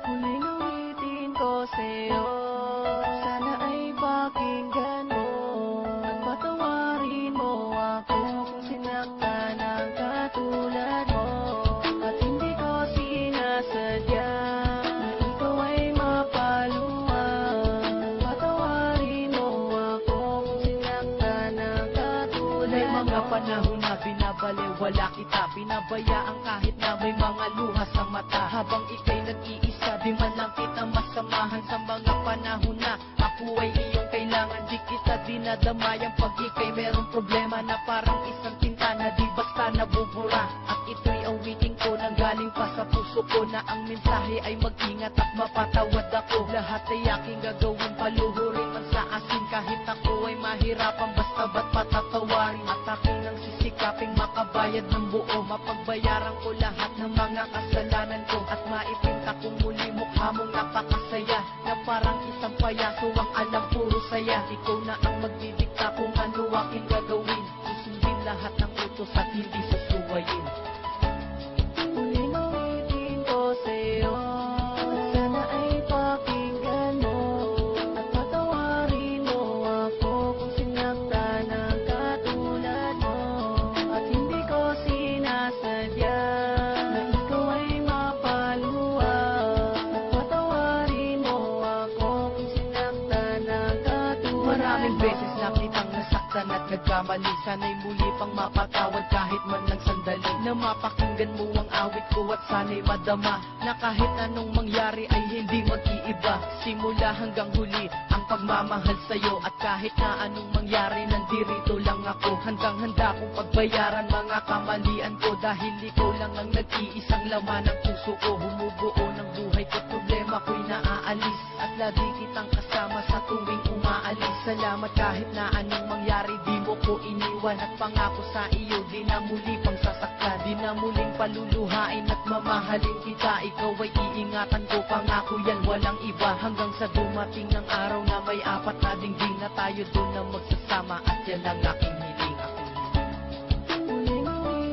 Huling awitin ko sa'yo, sana ay pakinggan mo at patawarin mo ako kung sinaktan ang katulad mo. At hindi ko sinasadya na ikaw ay mapaluwag. Patawarin mo ako kung sinaktan ang katulad mo. May mga panahon na binabaliwala kita, binabayaan kahit na may mga luha sa mata. Habang ika'y nag-iisa, di man lang kita masamahan sa mga panahon na ako ay iyong kailangan. Di kita dinadamayan pag ika'y merong problema na parang isang tinta na di basta nabubura. At ito'y awitin ko nang galing pa sa puso ko na ang mensahe ay mag-ingat at mapatawad ako. Lahat ay aking gagawin, paluhurin man sa asin kahit ako ay mahirapan, basta ba't patatawarin. At aking nang sisikaping makabayad ng buo, mapagbayaran ko lahat ng mga kasalanan ko at maipinta kong muli mukha mong napakasaya na parang isang payaso ang alam puro saya. Ikaw na ang magdidikta kung ano aking gagawin, susundin lahat ng utos at hindi susuwayin. Huling awitin ko sa'yo, sana ay pakinggan mo at patawarin mo ako kung sinaktan ang katulad mo. At hindi ko sinasadya na ikaw ay mapaluwag. Patawarin mo ako kung sinaktan ang katulad mo. Maraming beses na kitang nasaktan at nagkamali, sana'y muli pang mapatawad kahit man lang sandali. Na mapakinggan mo ang awit ko at sana'y madama na kahit anong mangyari ay hindi mag-iiba. Simula hanggang huli ang pagmamahal sa'yo, at kahit na anong mangyari nandirito lang ako. Hanggang handa kong pagbayaran mga kamalian ko, dahil ikaw lang ang nag-iisang laman ng puso ko. Humubuo ng buhay ko, problema ko'y naaalis at lagi kitang kasama sa tuwing umaalis. Salamat kahit na anong mangyari, di mo ko iniwan, at pangako sa iyo di na muli pang sasaktan, di na muling paluluhain at mamahalin kita. Ikaw ay iingatan ko, pangako yan walang iba, hanggang sa dumating ng araw na may apat na dingding na tayo doon na magsasama, at yan ang aking